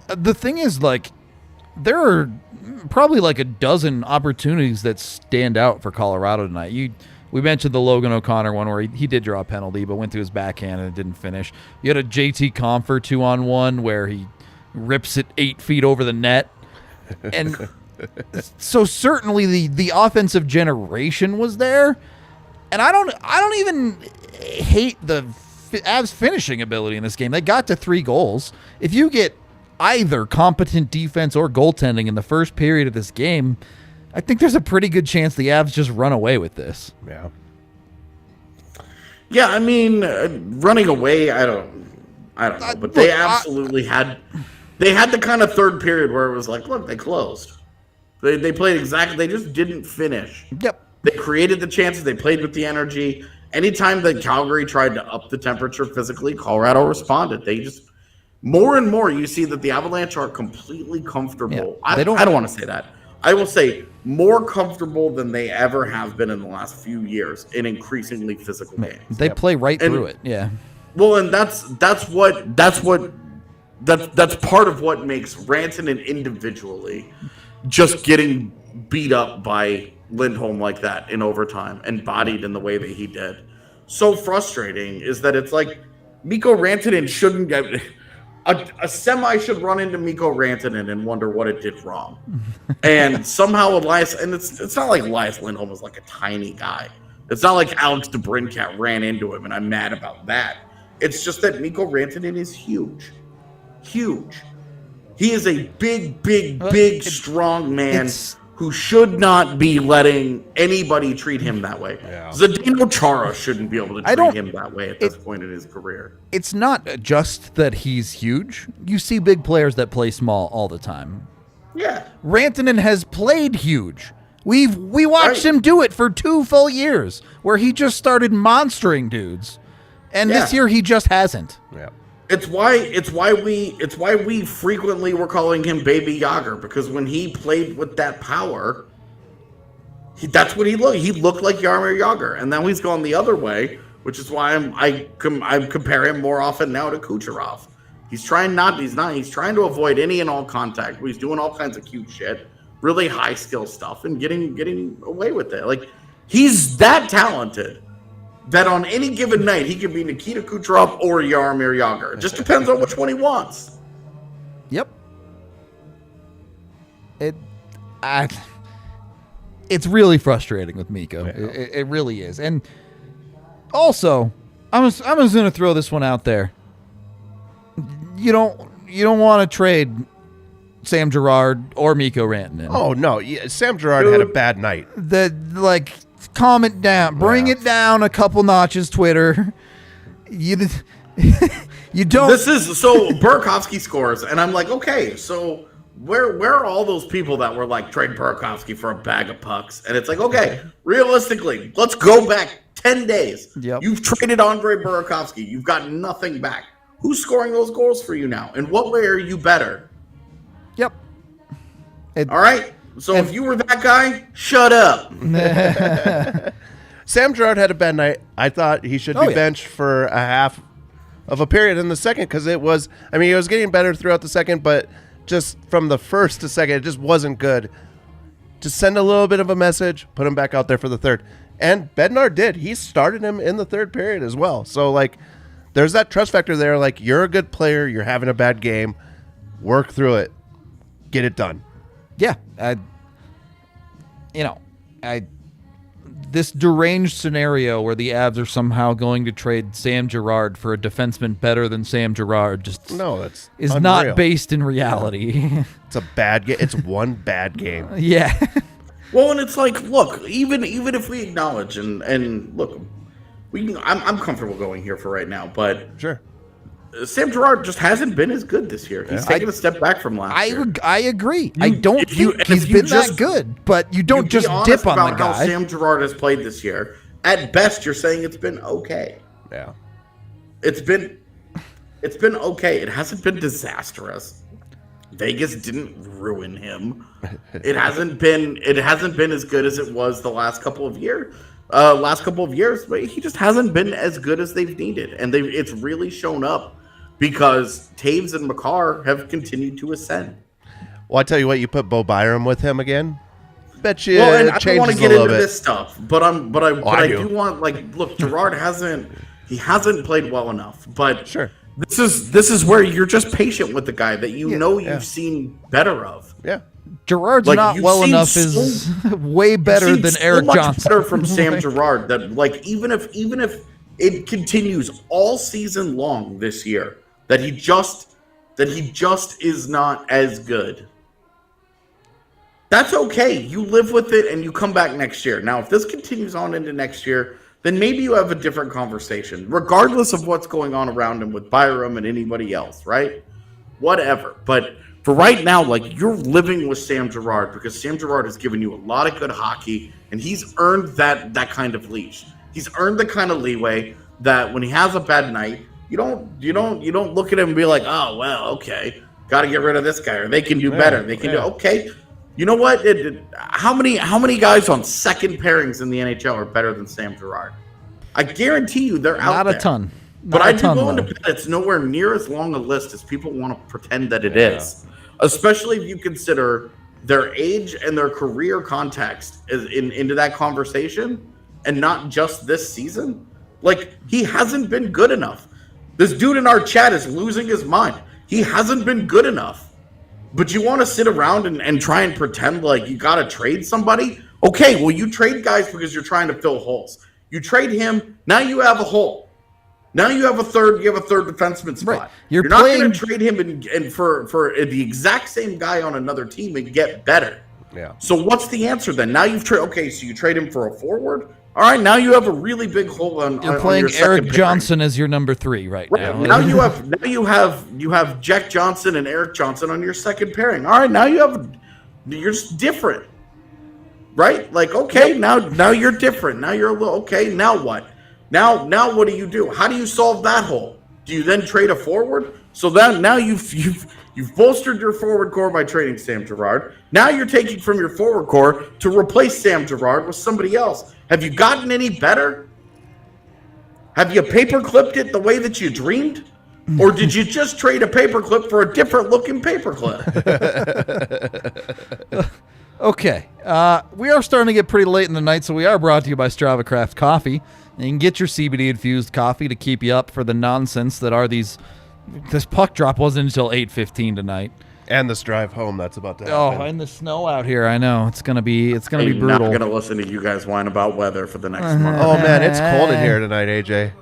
the thing is, there are probably a dozen opportunities that stand out for Colorado tonight. We mentioned the Logan O'Connor one where he did draw a penalty, but went to his backhand and it didn't finish. You had a JT Compher 2-on-1 where he rips it 8 feet over the net. And so certainly the offensive generation was there. And I don't even hate the Avs finishing ability in this game. They got to 3 goals. If you get either competent defense or goaltending in the first period of this game, I think there's a pretty good chance the Avs just run away with this. Yeah. Yeah, I mean, running away, I don't know, but they absolutely had the kind of third period where it was like, look, they closed. They played exactly, they just didn't finish. Yep. They created the chances, they played with the energy. Anytime that Calgary tried to up the temperature physically, Colorado responded. They just, more and more, you see that the Avalanche are completely comfortable. Yeah, I don't want to say that. I will say more comfortable than they ever have been in the last few years in increasingly physical games. They play right through it. Yeah. Well, and that's part of what makes Rantanen individually just getting beat up by Lindholm like that in overtime and bodied in the way that he did. So frustrating is that it's like Mikko Rantanen shouldn't get. A semi should run into Mikko Rantanen and wonder what it did wrong. And somehow Elias, and it's not like Elias Lindholm is a tiny guy. It's not like Alex DeBrincat ran into him and I'm mad about that. It's just that Mikko Rantanen is huge. Huge. He is a big, strong man who should not be letting anybody treat him that way. Yeah. Zdeno Chara shouldn't be able to treat him that way at this point in his career. It's not just that he's huge. You see big players that play small all the time. Yeah. Rantanen has played huge. We watched him do it for 2 full years where he just started monstering dudes. And this year he just hasn't. Yeah. It's why we frequently were calling him Baby Yager, because when he played with that power, that's what he looked. He looked like Jaromir Jagr, and now he's gone the other way, which is why I compare him more often now to Kucherov. He's trying to avoid any and all contact. He's doing all kinds of cute shit, really high skill stuff, and getting away with it. He's that talented that on any given night, he could be Nikita Kucherov or Jaromir Jagr. It just depends on which one he wants. Yep. It's really frustrating with Mikko. Yeah. It really is. And also, I'm just going to throw this one out there. You don't want to trade Sam Girard or Mikko Rantanen. Oh, no. Yeah, Sam Girard had a bad night. Calm it down. Bring it down a couple notches, Twitter. You don't. This is so Burakovsky scores, and I'm like, okay, so where are all those people that were like trade Burakovsky for a bag of pucks? And it's like, okay, realistically, let's go back 10 days. Yep. You've traded Andre Burakovsky. You've got nothing back. Who's scoring those goals for you now? In what way are you better? Yep. All right. So if you were that guy, shut up. Sam Girard had a bad night. I thought he should be benched for a half of a period in the second because it was, I mean, he was getting better throughout the second, but just from the first to second, it just wasn't good. Just send a little bit of a message, put him back out there for the third. And Bednar did. He started him in the third period as well. So, like, there's that trust factor there. Like, you're a good player. You're having a bad game. Work through it. Get it done. Yeah. This deranged scenario where the Avs are somehow going to trade Sam Girard for a defenseman better than Sam Girard is unreal. not based in reality. It's a bad game. It's one bad game. Yeah. Well, and it's like, look, even if we acknowledge and look, I'm comfortable going here for right now, but sure, Sam Girard just hasn't been as good this year. He's taken a step back from last year. I agree. I don't think he's been that good, but you don't just dip on the guy. How Sam Girard has played this year. At best, you're saying it's been okay. Yeah, it's been okay. It hasn't been disastrous. Vegas didn't ruin him. It hasn't been as good as it was the last couple of years. But he just hasn't been as good as they've needed, and it's really shown up because Taves and Makar have continued to ascend. Well, I tell you what, you put Bo Byram with him again. Bet you. Well, and I don't want to get into bit. this stuff, but I do want, like, look, Girard hasn't played well enough, but sure. This is where you're just patient with the guy that you've seen better of. Yeah. Gerard's not well enough is way better than Eric Johnson. Better from Sam Girard that, like, even if it continues all season long this year, that he just is not as good. That's okay. You live with it and you come back next year. Now, if this continues on into next year, then maybe you have a different conversation, regardless of what's going on around him with Byram and anybody else, right? Whatever. But for right now, like, you're living with Sam Girard because Sam Girard has given you a lot of good hockey, and he's earned that kind of leash. He's earned the kind of leeway that when he has a bad night, you don't look at him and be like, oh well, okay, got to get rid of this guy, or they can do better. They can do okay. You know what? How many guys on second pairings in the NHL are better than Sam Girard? I guarantee you they're out there. Not a ton. But I'd be willing to bet it's nowhere near as long a list as people want to pretend that it is. Especially if you consider their age and their career context into that conversation, and not just this season. Like, he hasn't been good enough. This dude in our chat is losing his mind. He hasn't been good enough. But you want to sit around and try and pretend like you got to trade somebody? Okay, well, you trade guys because you're trying to fill holes. You trade him, now you have a hole. Now you have a third defenseman spot. Right. You're not going to trade him and for the exact same guy on another team and get better. Yeah. So what's the answer then? Now you've so you trade him for a forward? All right, now you have a really big hole on. You're playing on your Eric second Johnson pairing. as your number 3 right now. Now you have Jack Johnson and Eric Johnson on your second pairing. All right, now you're just different, right? Like, okay, now you're different. Now you're a little okay. Now what? Now what do you do? How do you solve that hole? Do you then trade a forward? So then now you've bolstered your forward core by trading Sam Girard. Now you're taking from your forward core to replace Sam Girard with somebody else. Have you gotten any better? Have you paper-clipped it the way that you dreamed? Or did you just trade a paperclip for a different looking paperclip? Okay. We are starting to get pretty late in the night, so we are brought to you by Strava Craft Coffee. And you can get your CBD-infused coffee to keep you up for the nonsense that are these... This puck drop wasn't until 8:15 tonight. And this drive home that's about to happen. Oh, and the snow out here, I know. It's gonna be brutal. I'm not going to listen to you guys whine about weather for the next month. Oh, man, it's cold in here tonight, AJ.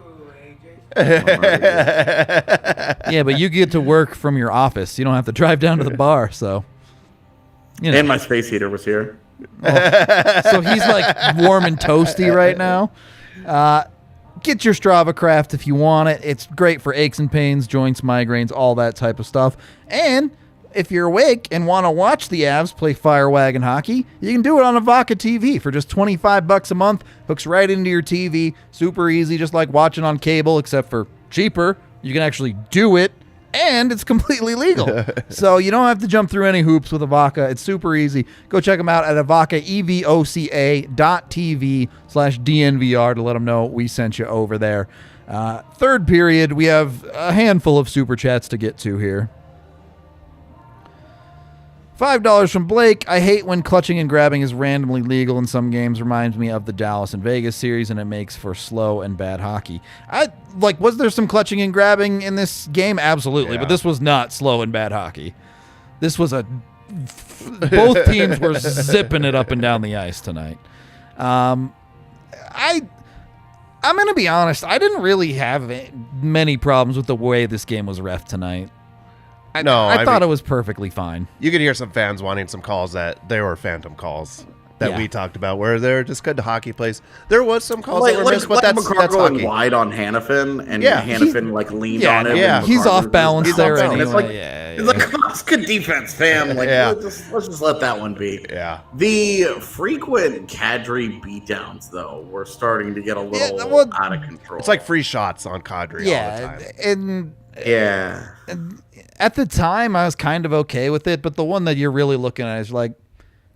Yeah, but you get to work from your office. You don't have to drive down to the bar, so... You know. And my space heater was here. So he's like warm and toasty right now. Get your Strava Craft if you want it. It's great for aches and pains, joints, migraines, all that type of stuff. And if you're awake and want to watch the Avs play Fire Wagon hockey, you can do it on Avaca TV for just $25 a month. Hooks right into your TV. Super easy, just like watching on cable, except for cheaper. You can actually do it And it's completely legal. So you don't have to jump through any hoops with Avaca. It's super easy. Go check them out at Avaca, evoca.tv/DNVR to let them know we sent you over there. Third period, we have a handful of super chats to get to here. $5 from Blake. I hate when clutching and grabbing is randomly legal in some games. Reminds me of the Dallas and Vegas series, and it makes for slow and bad hockey. Was there some clutching and grabbing in this game? Absolutely, Yeah. but this was not slow and bad hockey. This was both teams were zipping it up and down the ice tonight. I'm going to be honest. I didn't really have many problems with the way this game was ref tonight. I thought it was perfectly fine. You could hear some fans wanting some calls that they were phantom calls that we talked about, where they're just good hockey plays. There was some calls that were missed, but that's going hockey. wide on Hannafin, and Yeah. Hannafin leaned on him. Yeah. and He's McCarter off balance was there off balance. anyway. It's like, come on, it's good defense, fam. Like, Yeah. let's just let that one be. Yeah. The frequent Kadri beatdowns, though, were starting to get a little out of control. It's like free shots on Kadri all the time. And at the time, I was kind of okay with it, but the one that you're really looking at is like,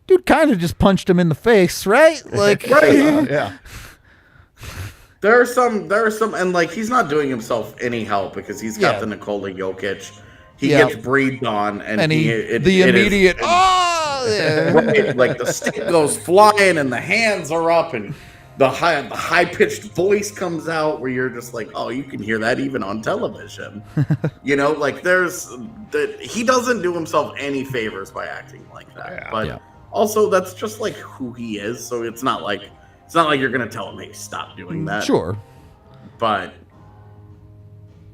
dude kind of just punched him in the face, right? Like, right. Yeah. There are some, and like he's not doing himself any help because he's got the Nikola Jokic. He gets breathed on, and the immediate like the stick goes flying, and the hands are up, and the high pitched voice comes out where you're just like, oh, you can hear that even on television. Like he doesn't do himself any favors by acting like that. But also that's just like who he is. So it's not like you're gonna tell him, hey, stop doing that. Sure. But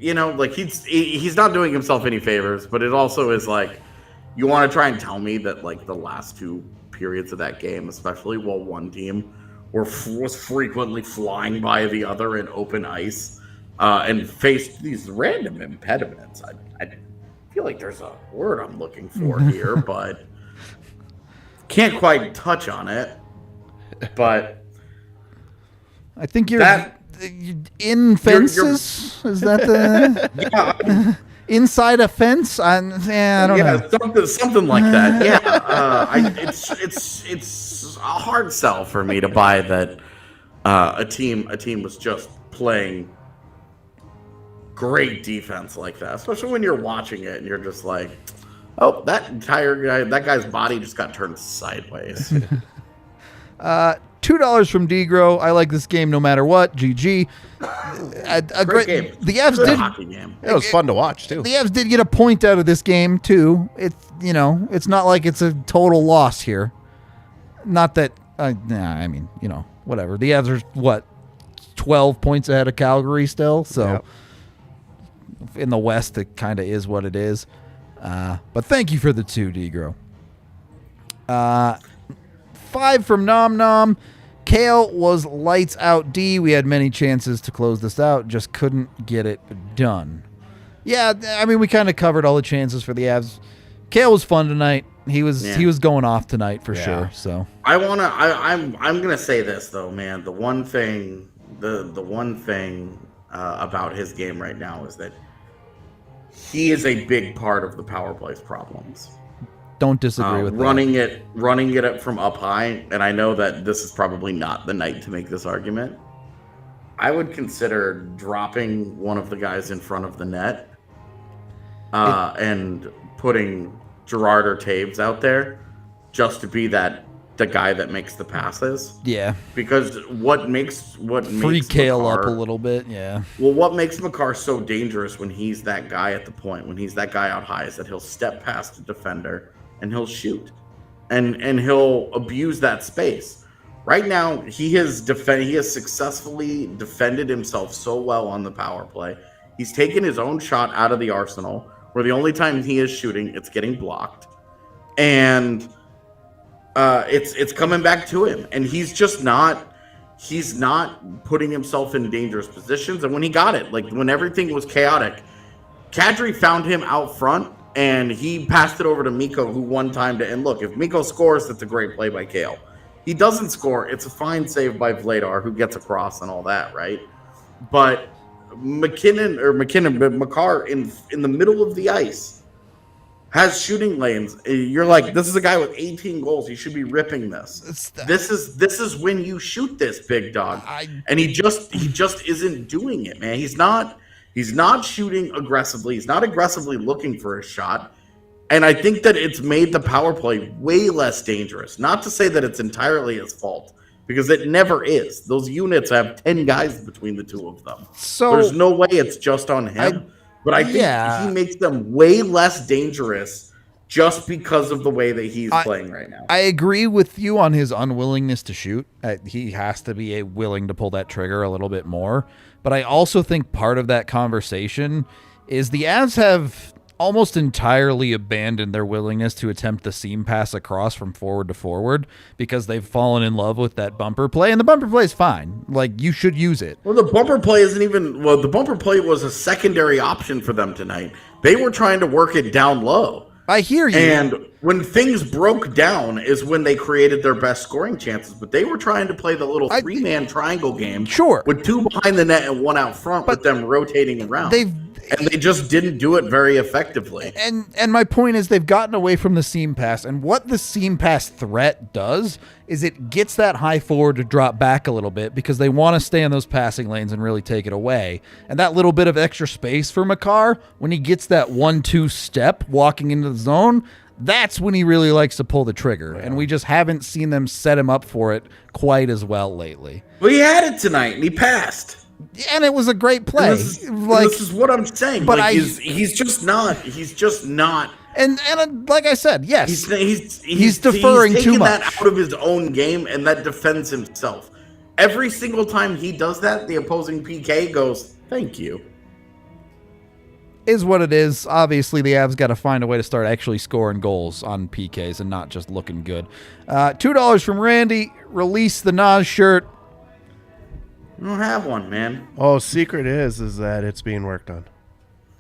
like he's not doing himself any favors, but it also is like, you want to try and tell me that like the last two periods of that game, especially while one team was frequently flying by the other in open ice and faced these random impediments. I feel like there's a word I'm looking for here, but can't quite touch on it. But I think you're in fences. Is that the inside a fence? I don't know. Something like that. Yeah, it's a hard sell for me to buy that a team was just playing great defense like that, especially when you're watching it and you're just like, oh, that guy's body just got turned sideways. $2 from Degro. I like this game no matter what. GG. A great game. The Avs Good did. hockey game. It was fun to watch too. The Avs did get a point out of this game too. It's not like it's a total loss here. Not that. Whatever. The Avs are 12 points ahead of Calgary still. So in the West, it kind of is what it is. But thank you for the 2, Degro. 5 from Nom Nom. Kale was lights out D. We had many chances to close this out, just couldn't get it done. Yeah, I mean, we kind of covered all the chances for the Avs. Kale was fun tonight. He was going off tonight for sure. So I'm gonna say this though, man. The one thing about his game right now is that he is a big part of the power play's problems. Don't disagree with running it up from up high, and I know that this is probably not the night to make this argument. I would consider dropping one of the guys in front of the net and putting Girard or Taves out there just to be the guy that makes the passes. Yeah. Because what makes free Kale Makar, up a little bit, yeah. Well, what makes Makar so dangerous when he's that guy at the point, when he's that guy out high, is that he'll step past the defender and he'll shoot. And he'll abuse that space. Right now, he has successfully defended himself so well on the power play. He's taken his own shot out of the arsenal, where the only time he is shooting, it's getting blocked. And it's coming back to him. And he's not putting himself in dangerous positions. And when he got it, like when everything was chaotic, Kadri found him out front and he passed it over to Mikko, who one time and look, if Mikko scores, that's a great play by Kale. He doesn't score, it's a fine save by Vladar, who gets across and all that, right? But but Makar in the middle of the ice has shooting lanes. You're like, this is a guy with 18 goals. He should be ripping this. This is when you shoot this, big dog. And he just isn't doing it, man. He's not shooting aggressively. He's not aggressively looking for a shot. And I think that it's made the power play way less dangerous. Not to say that it's entirely his fault, because it never is. Those units have 10 guys between the two of them. So there's no way it's just on him. But I think he makes them way less dangerous just because of the way that he's playing right now. I agree with you on his unwillingness to shoot. He has to be willing to pull that trigger a little bit more. But I also think part of that conversation is the Avs have almost entirely abandoned their willingness to attempt the seam pass across from forward to forward because they've fallen in love with that bumper play, and the bumper play is fine. Like, you should use it. Well, the bumper play isn't even... Well, the bumper play was a secondary option for them tonight. They were trying to work it down low. I hear you. And when things broke down is when they created their best scoring chances. But they were trying to play the little three-man triangle game. Sure. With two behind the net and one out front, with them rotating around. And they just didn't do it very effectively. And my point is they've gotten away from the seam pass. And what the seam pass threat does is it gets that high forward to drop back a little bit because they want to stay in those passing lanes and really take it away. And that little bit of extra space for Makar, when he gets that 1-2 step walking into the zone, that's when he really likes to pull the trigger. And we just haven't seen them set him up for it quite as well lately. Well, he had it tonight and he passed. And it was a great play. This is what I'm saying. But like, he's just not. He's just not. And like I said, yes, he's deferring he's too much. That out of his own game, and that defends himself. Every single time he does that, the opposing PK goes, "Thank you." Is what it is. Obviously, the Avs got to find a way to start actually scoring goals on PKs and not just looking good. $2 from Randy. Release the Nas shirt. I don't have one, man. Oh, secret is that it's being worked on.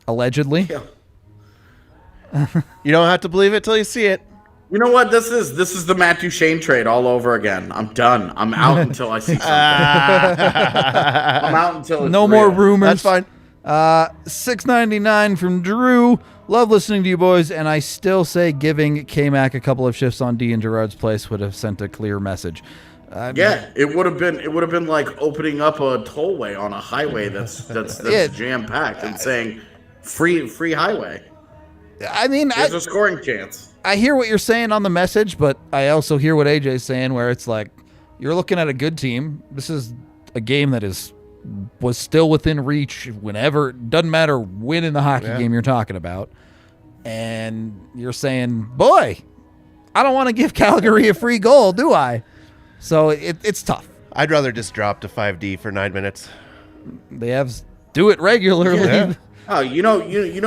Allegedly. Yeah. You don't have to believe it till you see it. You know what? This is the Matthew Shane trade all over again. I'm done. I'm out until I see something. I'm out until it's no real. more rumors. That's fine. $6.99 from Drew. Love listening to you boys, and I still say giving K-Mac a couple of shifts on D in Girard's place would have sent a clear message. Yeah, it would have been like opening up a tollway on a highway that's jam packed and saying free highway. I mean, there's a scoring chance. I hear what you're saying on the message, but I also hear what AJ's saying, where it's like you're looking at a good team. This is a game that was still within reach whenever. Doesn't matter when in the hockey game you're talking about, and you're saying, "Boy, I don't want to give Calgary a free goal, do I?" So it's tough. I'd rather just drop to 5D for 9 minutes. The Avs do it regularly. Yeah. Oh, you know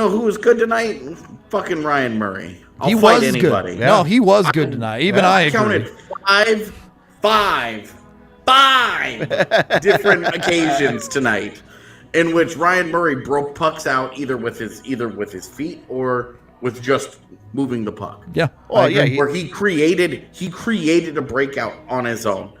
who was good tonight? Fucking Ryan Murray. He fight was anybody. Good. Yeah. No, he was good tonight. Even I agree. Counted five different occasions tonight in which Ryan Murray broke pucks out either with his feet or with just moving the puck. Yeah. Well, where he created a breakout on his own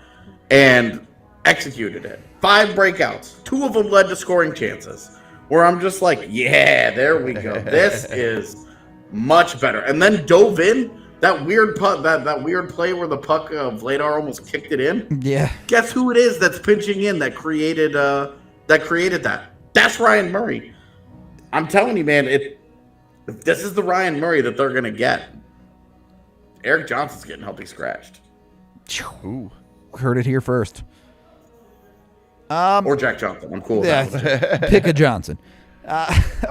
and executed it. 5 breakouts. 2 of them led to scoring chances. Where I'm just like, yeah, there we go. This is much better. And then dove in that weird puck, that weird play where the puck Vladar almost kicked it in. Yeah. Guess who it is that's pinching in that created that? That's Ryan Murray. I'm telling you, man, this is the Ryan Murray that they're gonna get. Eric Johnson's getting healthy scratched. Ooh. Heard it here first. Or Jack Johnson. I'm cool with that. Pick a Johnson.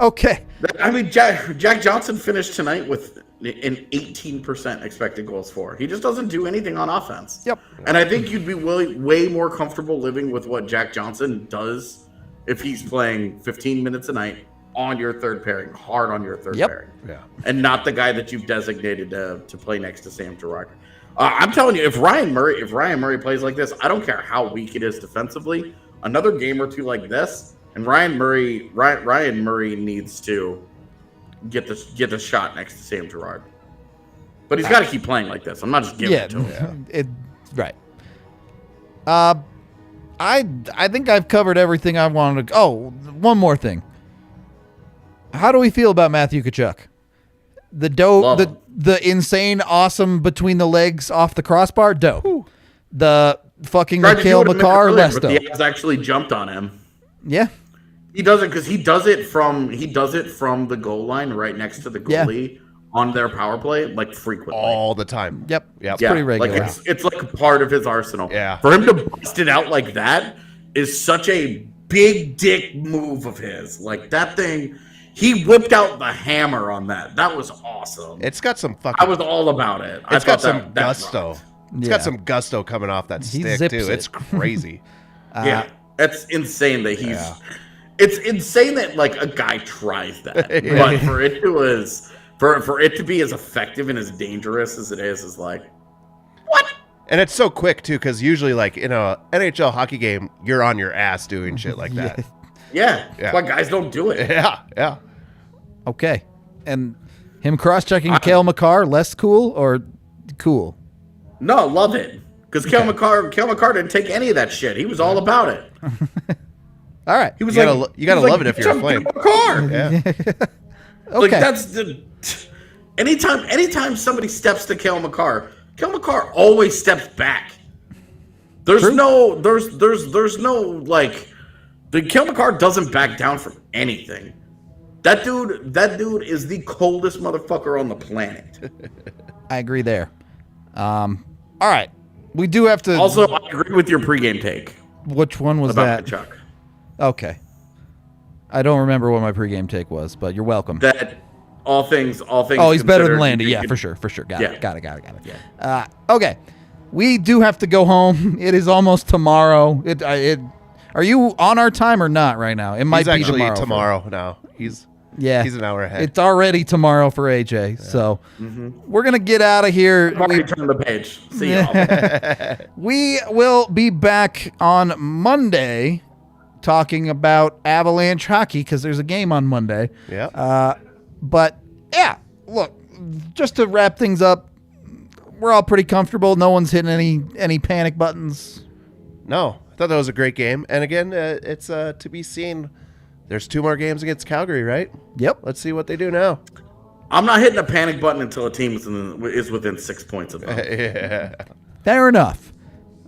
Okay. I mean, Jack Johnson finished tonight with an 18% expected goals for. He just doesn't do anything on offense. Yep. And I think you'd be way more comfortable living with what Jack Johnson does if he's playing 15 minutes a night on your third pairing, hard on your third pairing. Yeah. And not the guy that you've designated to play next to Sam Girard. I'm telling you, if Ryan Murray plays like this, I don't care how weak it is defensively. Another game or two like this, and Ryan Murray needs to get the shot next to Sam Girard. But he's got to keep playing like this. I'm not just giving it to him. Right. I think I've covered everything I wanted to. Oh, one more thing. How do we feel about Matthew Tkachuk? The insane, awesome between the legs off the crossbar, dope. Ooh. The fucking Mikhail Makar, less dope. The Avs actually jumped on him. Yeah. He does it because he does it from the goal line right next to the goalie on their power play, like frequently. All the time. Yep. It's pretty regular. Like it's like a part of his arsenal. Yeah. For him to bust it out like that is such a big dick move of his. Like that thing, he whipped out the hammer on that. That was awesome. It's got some fucking. I was all about it. It's got some gusto. It's got some gusto coming off that stick too. It's crazy. Yeah, it's insane that he's. Yeah. It's insane that like a guy tries that, but for it to be as effective and as dangerous as it is like what? And it's so quick too, because usually like in a NHL hockey game, you're on your ass doing shit like that. Yeah. That's why guys don't do it. Yeah. Okay, and him cross-checking Cale Makar, less cool or cool? No, love it because Cale Makar didn't take any of that shit. He was all about it. All right, he was you gotta love it if you're a Flame. Yeah. Okay. Like that's the anytime somebody steps to Cale Makar always steps back. There's no like the Cale Makar doesn't back down from anything. That dude is the coldest motherfucker on the planet. I agree there. All right, we do have to. Also, I agree with your pregame take. Which one was that? Tkachuk. Okay. I don't remember what my pregame take was, but you're welcome. That all things. Oh, he's better than Landy. Yeah, for sure. Got it. Yeah. Okay. We do have to go home. It is almost tomorrow. Are you on our time or not right now? It might be tomorrow now. He's an hour ahead. It's already tomorrow for AJ. Yeah. So we're going to get out of here. I've already turned the page. See y'all. We will be back on Monday talking about Avalanche hockey because there's a game on Monday. Yeah. But yeah, look, just to wrap things up, we're all pretty comfortable. No one's hitting any panic buttons. No, I thought that was a great game. And again, it's to be seen. There's 2 more games against Calgary, right? Yep. Let's see what they do now. I'm not hitting a panic button until a team is within 6 points of them. Yeah. Fair enough.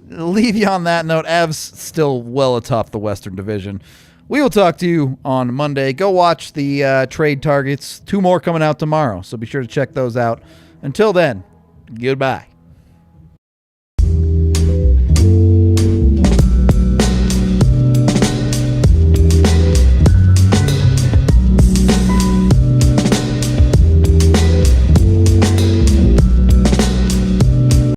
Leave you on that note. Avs still well atop the Western Division. We will talk to you on Monday. Go watch the trade targets. 2 more coming out tomorrow, so be sure to check those out. Until then, goodbye.